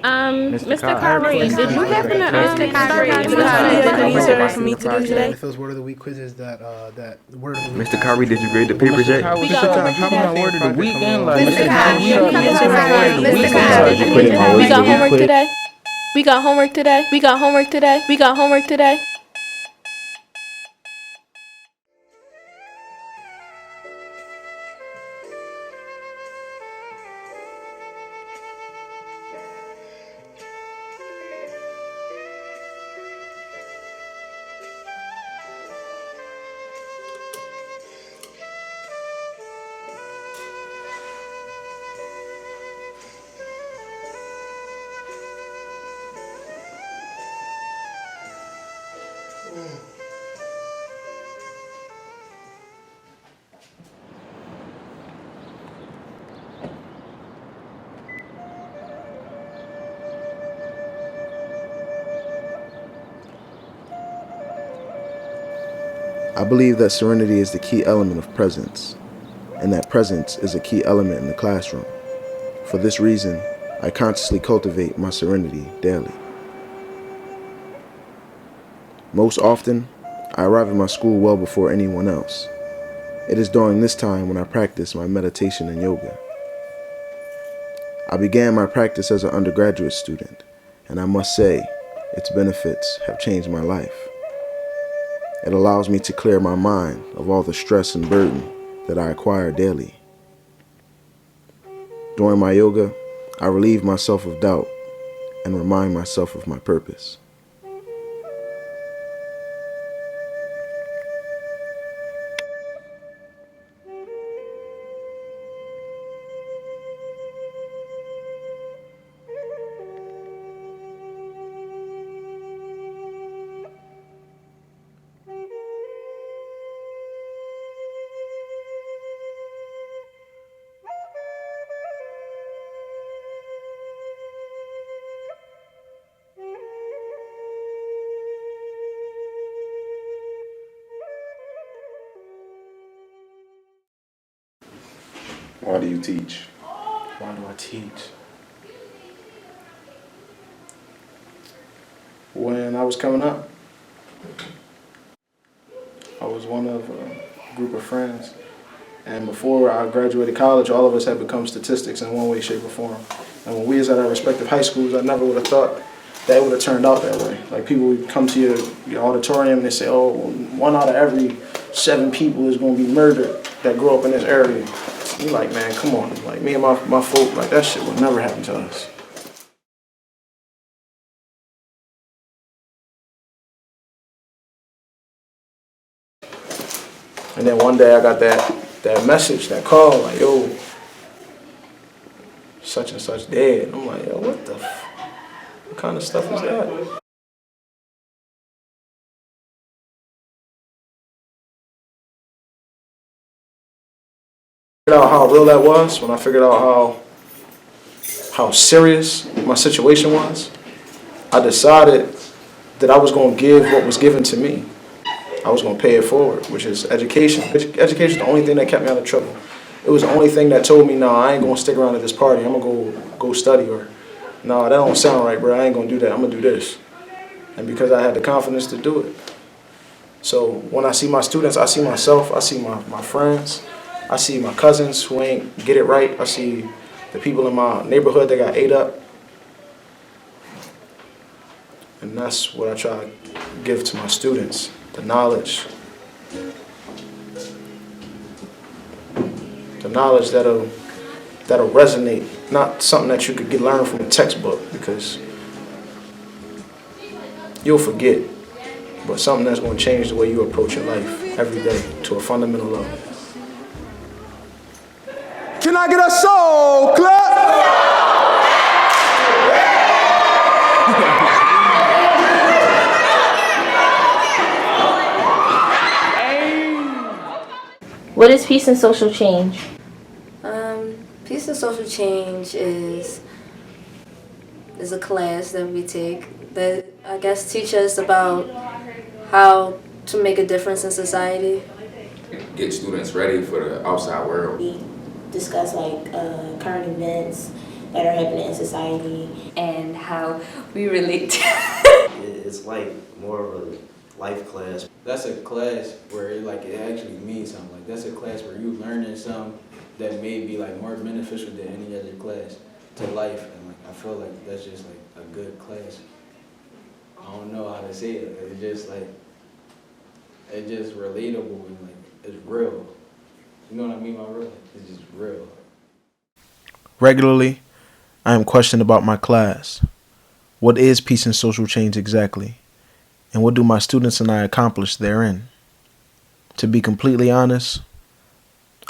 Mr. Curry, did you happen to start For me to do today? If it was word of the week quizzes that word of the week. Mr. Curry, did you grade the papers yet? We got How my word of the weekend? Like, Mr. Curry, We got homework today. We got homework today. We got homework today. We got homework today. I believe that serenity is the key element of presence, and that presence is a key element in the classroom. For this reason, I consciously cultivate my serenity daily. Most often, I arrive at my school well before anyone else. It is during this time when I practice my meditation and yoga. I began my practice as an undergraduate student, and I must say, its benefits have changed my life. It allows me to clear my mind of all the stress and burden that I acquire daily. During my yoga, I relieve myself of doubt and remind myself of my purpose. Why do you teach? Why do I teach? When I was coming up, I was one of a group of friends. And before I graduated college, all of us had become statistics in one way, shape, or form. And when we was at our respective high schools, I never would have thought that would have turned out that way. Like, people would come to your auditorium and they say, oh, well, 1 out of every 7 people is going to be murdered that grew up in this area. You're like, man, come on. Like, me and my folk, like, that shit would never happen to us. And then one day I got that message, that call, like, yo, such and such dead. I'm like, yo, what kind of stuff is that? Out how real that was, when I figured out how serious my situation was, I decided that I was going to give what was given to me. I was going to pay it forward, which is education. Education is the only thing that kept me out of trouble. It was the only thing that told me, no, I ain't going to stick around at this party. I'm going to go study, or no, that don't sound right, bro. I ain't going to do that. I'm going to do this. And because I had the confidence to do it. So when I see my students, I see myself, I see my friends, I see my cousins who ain't get it right. I see the people in my neighborhood that got ate up. And that's what I try to give to my students, the knowledge. The knowledge that'll resonate, not something that you could learn from a textbook, because you'll forget, but something that's going to change the way you approach your life every day to a fundamental level. Can I get a soul clap? What is peace and social change? Peace and social change is a class that we take that I guess teach us about how to make a difference in society. Get students ready for the outside world. We discuss like current events that are happening in society and how we relate. It's like more of a life class. That's a class where it actually means something. Like that's a class where you learning something that may be like more beneficial than any other class to life. And like I feel like that's just like a good class. I don't know how to say it. It's just like it's just relatable and like it's real. You know what I mean by real? It's just real. Regularly, I am questioned about my class. What is peace and social change exactly? And what do my students and I accomplish therein? To be completely honest,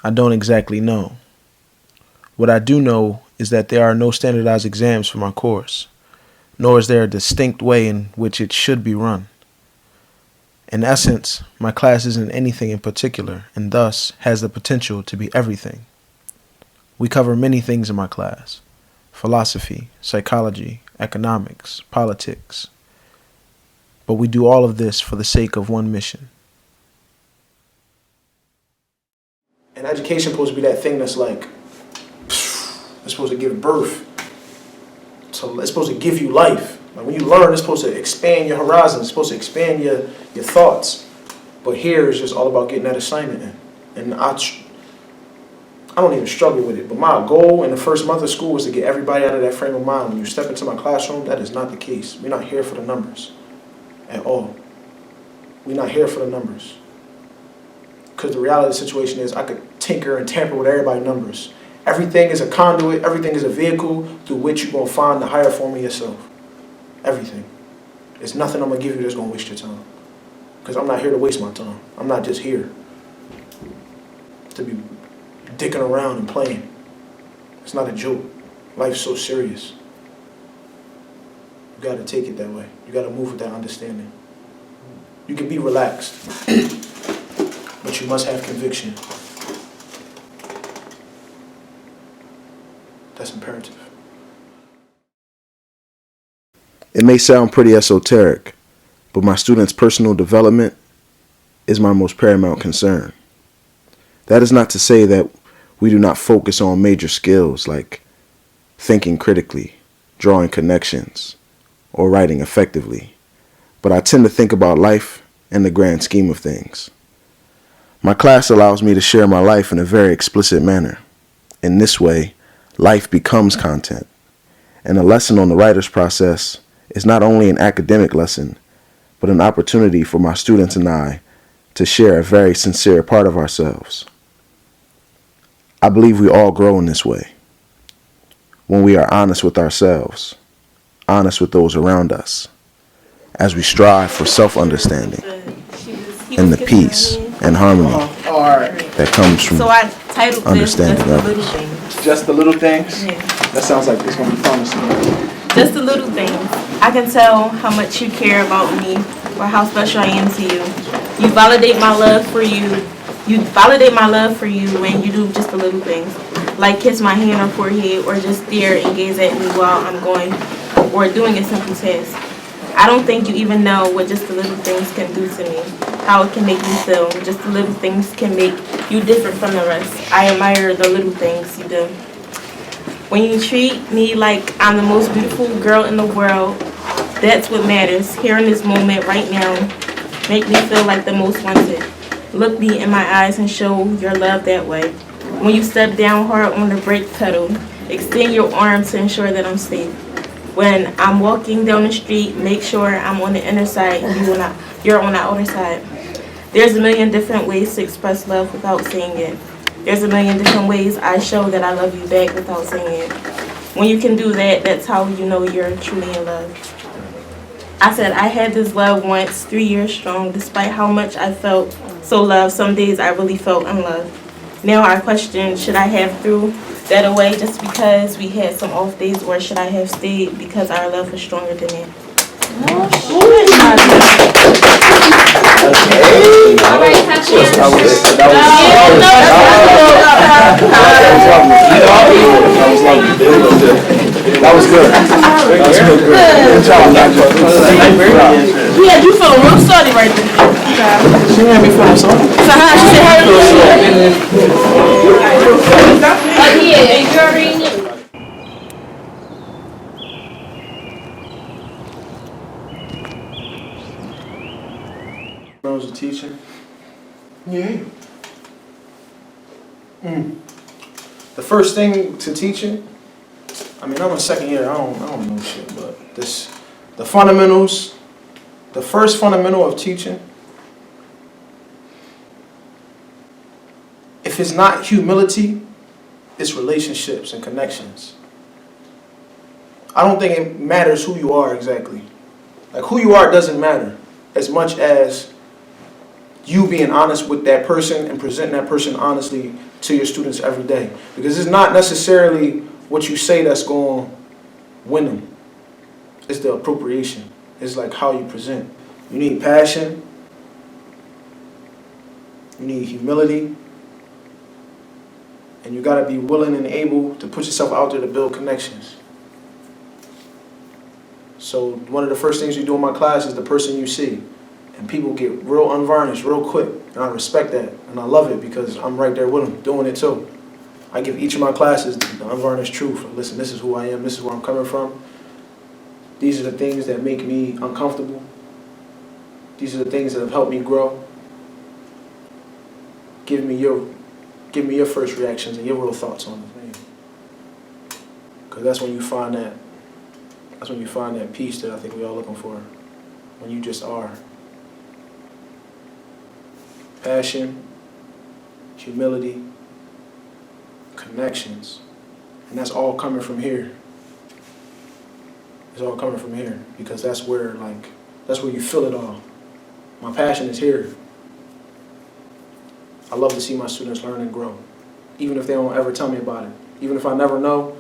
I don't exactly know. What I do know is that there are no standardized exams for my course, nor is there a distinct way in which it should be run. In essence, my class isn't anything in particular, and thus has the potential to be everything. We cover many things in my class: philosophy, psychology, economics, politics. But we do all of this for the sake of one mission. And education supposed to be that thing that's like, it's supposed to give birth. So it's supposed to give you life. Like when you learn, it's supposed to expand your horizons. It's supposed to expand your thoughts. But here it's just all about getting that assignment in. And I don't even struggle with it. But my goal in the first month of school was to get everybody out of that frame of mind. When you step into my classroom, that is not the case. We're not here for the numbers at all. We're not here for the numbers. Because the reality of the situation is I could tinker and tamper with everybody's numbers. Everything is a conduit. Everything is a vehicle through which you're going to find the higher form of yourself. Everything. There's nothing I'm going to give you that's going to waste your time. Because I'm not here to waste my time. I'm not just here to be dicking around and playing. It's not a joke. Life's so serious. You got to take it that way. You got to move with that understanding. You can be relaxed, but you must have conviction. That's imperative. It may sound pretty esoteric, but my students' personal development is my most paramount concern. That is not to say that we do not focus on major skills like thinking critically, drawing connections, or writing effectively, but I tend to think about life in the grand scheme of things. My class allows me to share my life in a very explicit manner. In this way, life becomes content, and a lesson on the writer's process is not only an academic lesson, but an opportunity for my students and I to share a very sincere part of ourselves. I believe we all grow in this way, when we are honest with ourselves, honest with those around us, as we strive for self-understanding and the peace and harmony that comes from understanding others. Just the little things? Yeah. That sounds like it's going to be promising. Just the little things. I can tell how much you care about me or how special I am to you. You validate my love for you. You validate my love for you when you do just the little things, like kiss my hand or forehead or just stare and gaze at me while I'm going or doing a simple task. I don't think you even know what just the little things can do to me, how it can make me feel. Just the little things can make you different from the rest. I admire the little things you do. When you treat me like I'm the most beautiful girl in the world, that's what matters. Here in this moment right now, make me feel like the most wanted. Look me in my eyes and show your love that way. When you step down hard on the brake pedal, extend your arm to ensure that I'm safe. When I'm walking down the street, make sure I'm on the inner side and you're on the outer side. There's a million different ways to express love without saying it. There's a million different ways I show that I love you back without saying it. When you can do that, that's how you know you're truly in love. I said I had this love once, 3 years strong, despite how much I felt so loved. Some days I really felt in love. Now I question, should I have threw that away just because we had some off days, or should I have stayed because our love was stronger than that? That was good. That was good. Good job. Yeah, you feeling real salty right there. She made me feel so. So how she said how you feel? Yeah, you already knew. Fundamentals of teaching. Yeah. The first thing to teaching, I mean, I'm a second year, I don't know shit, but the fundamentals, the first fundamental of teaching, if it's not humility, it's relationships and connections. I don't think it matters who you are exactly. Like, who you are doesn't matter as much as you being honest with that person and presenting that person honestly to your students every day. Because it's not necessarily what you say that's going to win them. It's the appropriation. It's like how you present. You need passion. You need humility. And you got to be willing and able to put yourself out there to build connections. So one of the first things you do in my class is the person you see. And people get real unvarnished real quick. And I respect that. And I love it because I'm right there with them doing it too. I give each of my classes the unvarnished truth. Listen, this is who I am. This is where I'm coming from. These are the things that make me uncomfortable. These are the things that have helped me grow. Give me your first reactions and your real thoughts on the thing. Because that's when you find that peace that I think we're all looking for. When you just are. Passion, humility, connections. And that's all coming from here. It's all coming from here. Because that's where you feel it all. My passion is here. I love to see my students learn and grow. Even if they don't ever tell me about it. Even if I never know,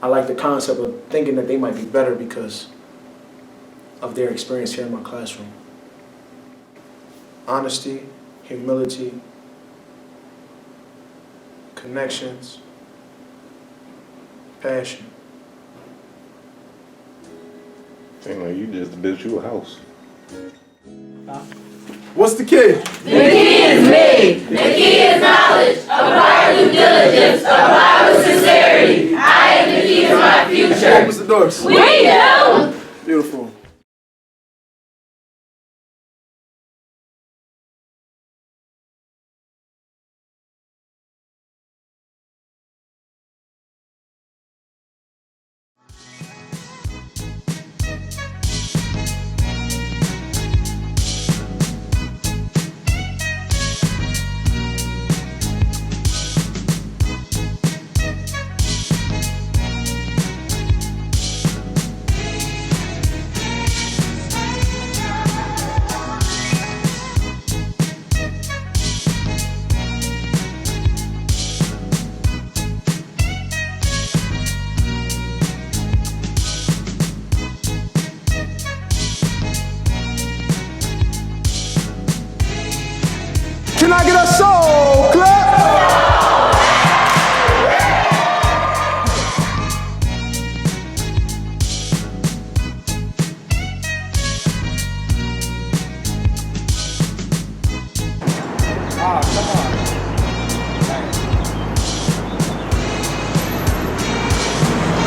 I like the concept of thinking that they might be better because of their experience here in my classroom. Honesty, humility, connections, passion. Seems like you just built you a house. What's the key? The key is me. The key is knowledge. Acquire due diligence. Apply with sincerity. I am the key to my future. Opens the doors. We do. Beautiful. Can I get a soul clap?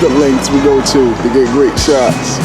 The lengths we go to get great shots.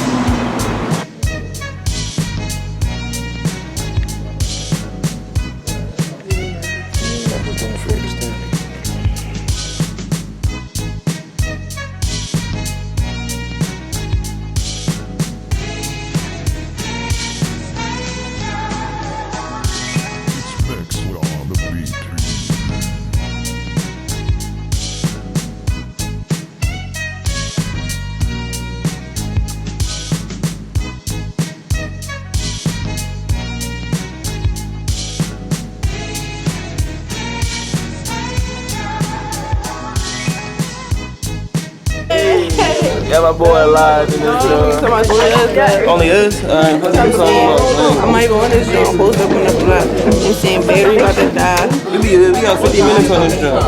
Yeah, my boy live in this show. Only us? Alright, I might go in this joint, post up on the block. And saying battery about to die. We got 50 minutes on this show.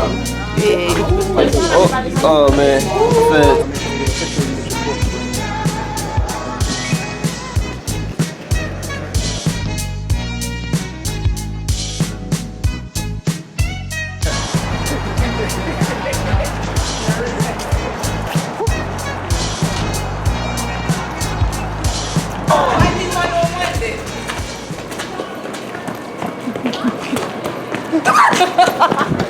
Yeah. Oh man. Meraki.